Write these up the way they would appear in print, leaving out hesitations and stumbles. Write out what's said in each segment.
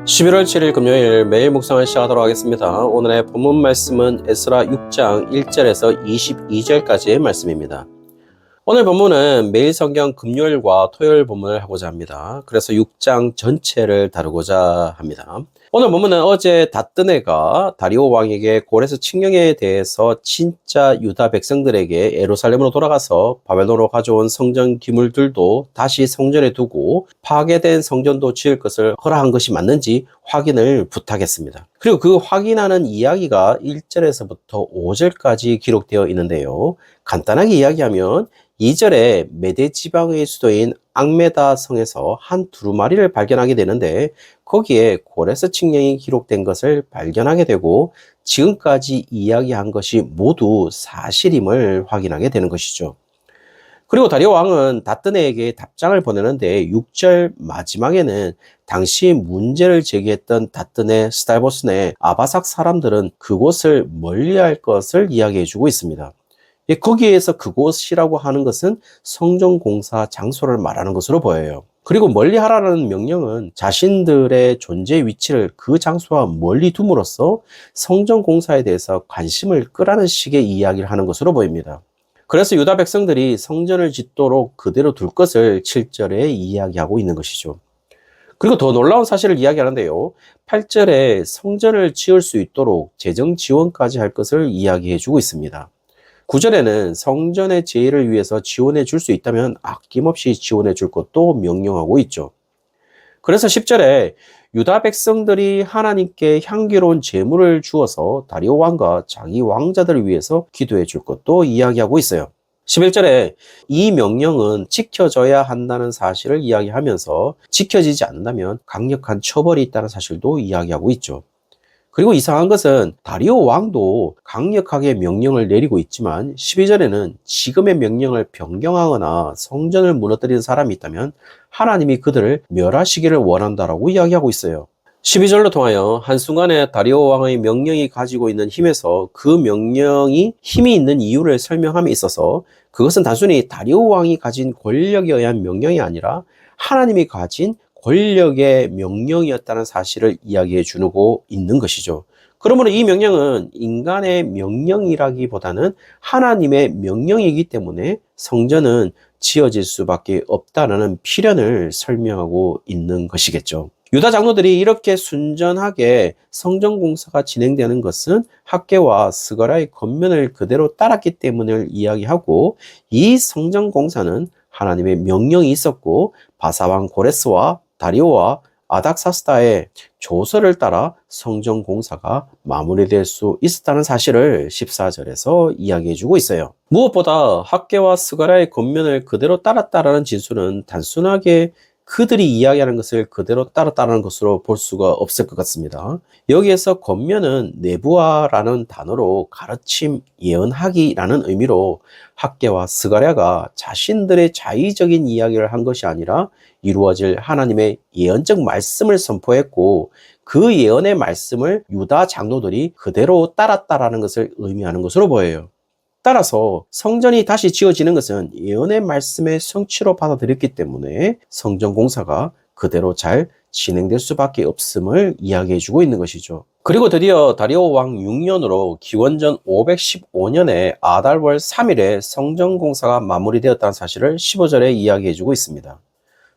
11월 7일 금요일 매일 묵상을 시작하도록 하겠습니다. 오늘의 본문 말씀은 에스라 6장 1절에서 22절까지의 말씀입니다. 오늘 본문은 매일 성경 금요일과 토요일 본문을 하고자 합니다. 그래서 6장 전체를 다루고자 합니다. 오늘 본문은 어제 다뜨네가 다리오 왕에게 고레스 칙령에 대해서 진짜 유다 백성들에게 예루살렘으로 돌아가서 바벨론으로 가져온 성전 기물들도 다시 성전에 두고 파괴된 성전도 지을 것을 허락한 것이 맞는지 확인을 부탁했습니다. 그리고 그 확인하는 이야기가 1절에서부터 5절까지 기록되어 있는데요. 간단하게 이야기하면 2절에 메데 지방의 수도인 앙메다 성에서 한 두루마리를 발견하게 되는데 거기에 고레스 칙령이 기록된 것을 발견하게 되고 지금까지 이야기한 것이 모두 사실임을 확인하게 되는 것이죠. 그리고 다리오 왕은 다뜨네에게 답장을 보내는데 6절 마지막에는 당시 문제를 제기했던 다뜨네, 스달보스네, 아바삭 사람들은 그곳을 멀리할 것을 이야기해주고 있습니다. 거기에서 그곳이라고 하는 것은 성전공사 장소를 말하는 것으로 보여요. 그리고 멀리하라는 명령은 자신들의 존재 위치를 그 장소와 멀리 둠으로써 성전공사에 대해서 관심을 끄라는 식의 이야기를 하는 것으로 보입니다. 그래서 유다 백성들이 성전을 짓도록 그대로 둘 것을 7절에 이야기하고 있는 것이죠. 그리고 더 놀라운 사실을 이야기하는데요. 8절에 성전을 지을 수 있도록 재정 지원까지 할 것을 이야기해주고 있습니다. 9절에는 성전의 제의를 위해서 지원해 줄 수 있다면 아낌없이 지원해 줄 것도 명령하고 있죠. 그래서 10절에 유다 백성들이 하나님께 향기로운 제물을 주어서 다리오 왕과 자기 왕자들을 위해서 기도해 줄 것도 이야기하고 있어요. 11절에 이 명령은 지켜져야 한다는 사실을 이야기하면서 지켜지지 않는다면 강력한 처벌이 있다는 사실도 이야기하고 있죠. 그리고 이상한 것은 다리오 왕도 강력하게 명령을 내리고 있지만 12절에는 지금의 명령을 변경하거나 성전을 무너뜨리는 사람이 있다면 하나님이 그들을 멸하시기를 원한다라고 이야기하고 있어요. 12절로 통하여 한순간에 다리오 왕의 명령이 가지고 있는 힘에서 그 명령이 힘이 있는 이유를 설명함에 있어서 그것은 단순히 다리오 왕이 가진 권력에 의한 명령이 아니라 하나님이 가진 권력의 명령이었다는 사실을 이야기해 주고 있는 것이죠. 그러므로 이 명령은 인간의 명령이라기보다는 하나님의 명령이기 때문에 성전은 지어질 수밖에 없다는 필연을 설명하고 있는 것이겠죠. 유다 장로들이 이렇게 순전하게 성전 공사가 진행되는 것은 학개와 스가랴의 겉면을 그대로 따랐기 때문을 이야기하고 이 성전 공사는 하나님의 명령이 있었고 바사왕 고레스와 다리오와 아닥사스다의 조서를 따라 성전 공사가 마무리될 수 있었다는 사실을 14절에서 이야기해주고 있어요. 무엇보다 학개와 스가랴의 겉면을 그대로 따랐다라는 진술은 단순하게 그들이 이야기하는 것을 그대로 따랐다는 것으로 볼 수가 없을 것 같습니다. 여기에서 겉면은 내부화라는 단어로 가르침, 예언하기라는 의미로 학개와 스가랴가 자신들의 자의적인 이야기를 한 것이 아니라 이루어질 하나님의 예언적 말씀을 선포했고 그 예언의 말씀을 유다 장로들이 그대로 따랐다라는 것을 의미하는 것으로 보여요. 따라서 성전이 다시 지어지는 것은 예언의 말씀의 성취로 받아들였기 때문에 성전 공사가 그대로 잘 진행될 수밖에 없음을 이야기해주고 있는 것이죠. 그리고 드디어 다리오 왕 6년으로 기원전 515년에 아달월 3일에 성전 공사가 마무리되었다는 사실을 15절에 이야기해주고 있습니다.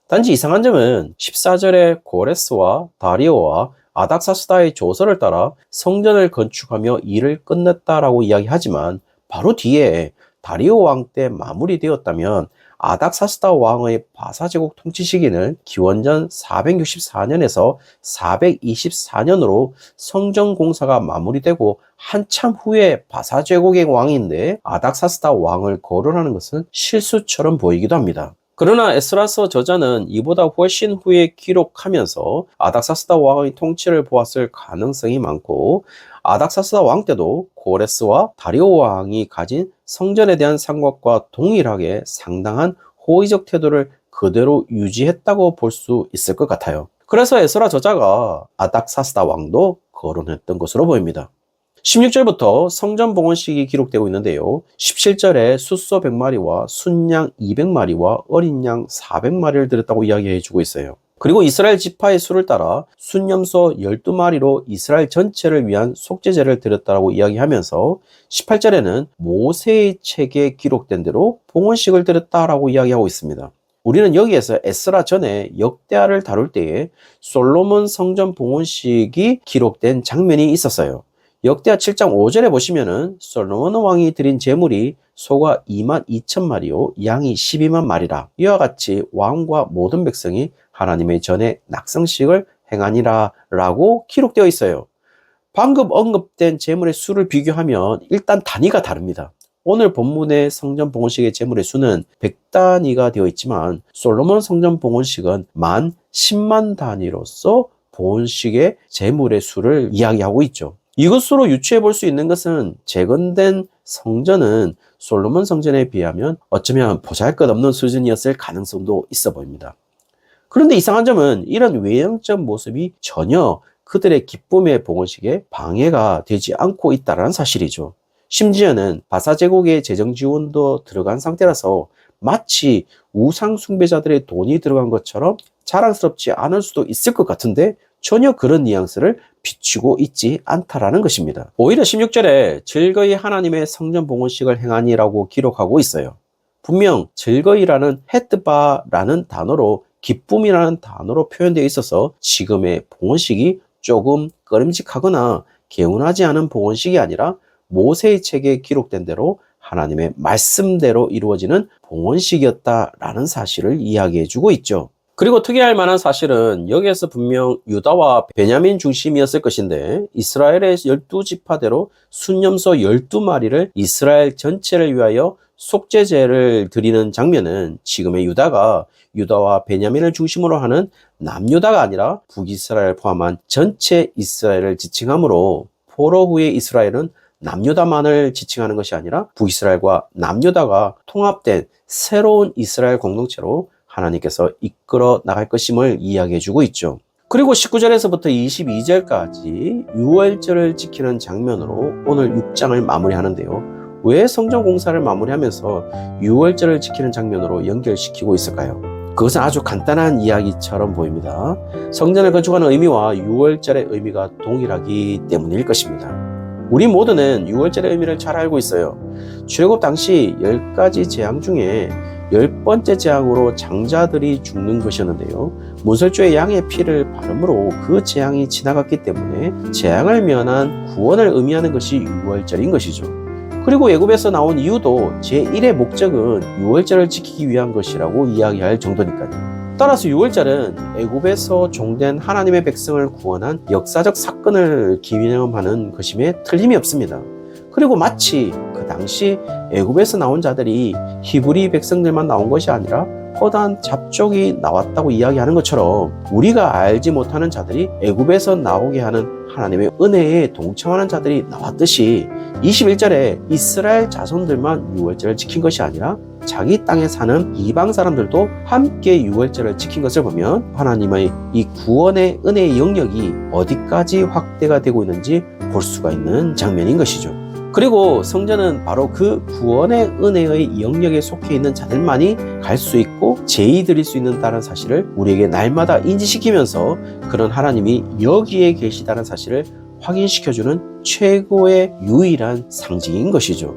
단지 이상한 점은 14절에 고레스와 다리오와 아닥사스다의 조서를 따라 성전을 건축하며 일을 끝냈다라고 이야기하지만 바로 뒤에 다리오 왕 때 마무리되었다면 아닥사스다 왕의 바사제국 통치 시기는 기원전 464년에서 424년으로 성전 공사가 마무리되고 한참 후에 바사제국의 왕인데 아닥사스다 왕을 거론하는 것은 실수처럼 보이기도 합니다. 그러나 에스라서 저자는 이보다 훨씬 후에 기록하면서 아닥사스다 왕의 통치를 보았을 가능성이 많고 아닥사스다 왕 때도 고레스와 다리오 왕이 가진 성전에 대한 생각과 동일하게 상당한 호의적 태도를 그대로 유지했다고 볼 수 있을 것 같아요. 그래서 에스라 저자가 아닥사스다 왕도 거론했던 것으로 보입니다. 16절부터 성전 봉헌식이 기록되고 있는데요. 17절에 숫소 100마리와 순양 200마리와 어린 양 400마리를 드렸다고 이야기해 주고 있어요. 그리고 이스라엘 지파의 수를 따라 순염소 12마리로 이스라엘 전체를 위한 속죄제를 드렸다라고 이야기하면서 18절에는 모세의 책에 기록된 대로 봉헌식을 드렸다라고 이야기하고 있습니다. 우리는 여기에서 에스라 전에 역대하를 다룰 때에 솔로몬 성전 봉헌식이 기록된 장면이 있었어요. 역대하 7장 5절에 보시면은 솔로몬 왕이 드린 제물이 소가 22,000마리요 양이 12만 마리라. 이와 같이 왕과 모든 백성이 하나님의 전에 낙성식을 행하니라 라고 기록되어 있어요. 방금 언급된 제물의 수를 비교하면 일단 단위가 다릅니다. 오늘 본문의 성전 봉헌식의 제물의 수는 100단위가 되어 있지만 솔로몬 성전 봉헌식은 10만 단위로서 봉헌식의 제물의 수를 이야기하고 있죠. 이것으로 유추해 볼 수 있는 것은 재건된 성전은 솔로몬 성전에 비하면 어쩌면 보잘것없는 수준이었을 가능성도 있어 보입니다. 그런데 이상한 점은 이런 외형적 모습이 전혀 그들의 기쁨의 봉헌식에 방해가 되지 않고 있다는 사실이죠. 심지어는 바사 제국의 재정 지원도 들어간 상태라서 마치 우상 숭배자들의 돈이 들어간 것처럼 자랑스럽지 않을 수도 있을 것 같은데 전혀 그런 뉘앙스를 비추고 있지 않다라는 것입니다. 오히려 16절에 즐거이 하나님의 성전 봉헌식을 행하니라고 기록하고 있어요. 분명 즐거이라는 헤트바라는 단어로 기쁨이라는 단어로 표현되어 있어서 지금의 봉헌식이 조금 꺼림직하거나 개운하지 않은 봉헌식이 아니라 모세의 책에 기록된 대로 하나님의 말씀대로 이루어지는 봉헌식이었다라는 사실을 이야기해 주고 있죠. 그리고 특이할 만한 사실은 여기에서 분명 유다와 베냐민 중심이었을 것인데 이스라엘의 12지파대로 순염소 12마리를 이스라엘 전체를 위하여 속죄제를 드리는 장면은 지금의 유다와 베냐민을 중심으로 하는 남유다가 아니라 북이스라엘 포함한 전체 이스라엘을 지칭하므로 포로 후의 이스라엘은 남유다만을 지칭하는 것이 아니라 북이스라엘과 남유다가 통합된 새로운 이스라엘 공동체로 하나님께서 이끌어 나갈 것임을 이야기해 주고 있죠. 그리고 19절에서부터 22절까지 유월절을 지키는 장면으로 오늘 6장을 마무리하는데요. 왜 성전 공사를 마무리하면서 유월절을 지키는 장면으로 연결시키고 있을까요? 그것은 아주 간단한 이야기처럼 보입니다. 성전을 건축하는 의미와 유월절의 의미가 동일하기 때문일 것입니다. 우리 모두는 유월절의 의미를 잘 알고 있어요. 출애굽 당시 10가지 재앙 중에 10번째 재앙으로 장자들이 죽는 것이었는데요. 문설주의 양의 피를 바름으로 그 재앙이 지나갔기 때문에 재앙을 면한 구원을 의미하는 것이 유월절인 것이죠. 그리고 애굽에서 나온 이유도 제1의 목적은 유월절을 지키기 위한 것이라고 이야기할 정도니까요. 따라서 유월절은 애굽에서 종된 하나님의 백성을 구원한 역사적 사건을 기념하는 것임에 틀림이 없습니다. 그리고 마치 그 당시 애굽에서 나온 자들이 히브리 백성들만 나온 것이 아니라 허다한 잡족이 나왔다고 이야기하는 것처럼 우리가 알지 못하는 자들이 애굽에서 나오게 하는 하나님의 은혜에 동참하는 자들이 나왔듯이 21절에 이스라엘 자손들만 유월절을 지킨 것이 아니라 자기 땅에 사는 이방 사람들도 함께 유월절을 지킨 것을 보면 하나님의 이 구원의 은혜의 영역이 어디까지 확대가 되고 있는지 볼 수가 있는 장면인 것이죠. 그리고 성전은 바로 그 구원의 은혜의 영역에 속해 있는 자들만이 갈 수 있고 제의 드릴 수 있다는 사실을 우리에게 날마다 인지시키면서 그런 하나님이 여기에 계시다는 사실을 확인시켜주는 최고의 유일한 상징인 것이죠.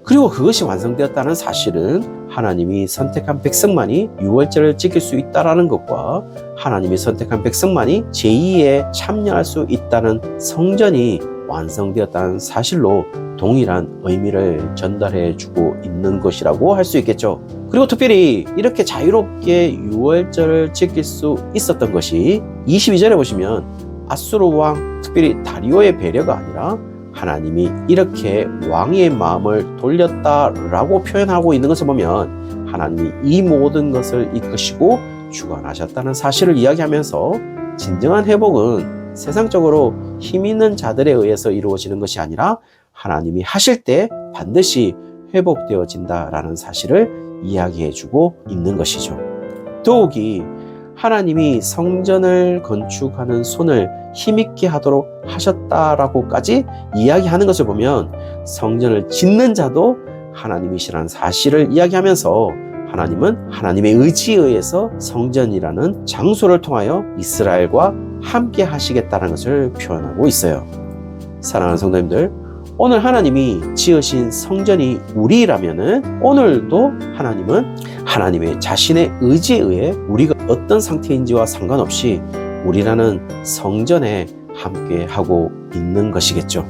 그리고 그것이 완성되었다는 사실은 하나님이 선택한 백성만이 유월절을 지킬 수 있다는 것과 하나님이 선택한 백성만이 제2에 참여할 수 있다는 성전이 완성되었다는 사실로 동일한 의미를 전달해 주고 있는 것이라고 할 수 있겠죠. 그리고 특별히 이렇게 자유롭게 유월절을 지킬 수 있었던 것이 22절에 보시면 아수르 왕, 특별히 다리오의 배려가 아니라 하나님이 이렇게 왕의 마음을 돌렸다라고 표현하고 있는 것을 보면 하나님이 이 모든 것을 이끄시고 주관하셨다는 사실을 이야기하면서 진정한 회복은 세상적으로 힘 있는 자들에 의해서 이루어지는 것이 아니라 하나님이 하실 때 반드시 회복되어진다라는 사실을 이야기해주고 있는 것이죠. 더욱이 하나님이 성전을 건축하는 손을 힘있게 하도록 하셨다라고까지 이야기하는 것을 보면 성전을 짓는 자도 하나님이시라는 사실을 이야기하면서 하나님은 하나님의 의지에 의해서 성전이라는 장소를 통하여 이스라엘과 함께 하시겠다는 것을 표현하고 있어요. 사랑하는 성도님들, 오늘 하나님이 지으신 성전이 우리라면은 오늘도 하나님은 하나님의 자신의 의지에 의해 우리가 어떤 상태인지와 상관없이 우리라는 성전에 함께 하고 있는 것이겠죠.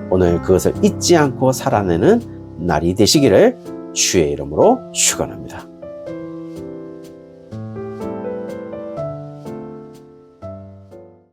오늘 그것을 잊지 않고 살아내는 날이 되시기를 주의 이름으로 축원합니다.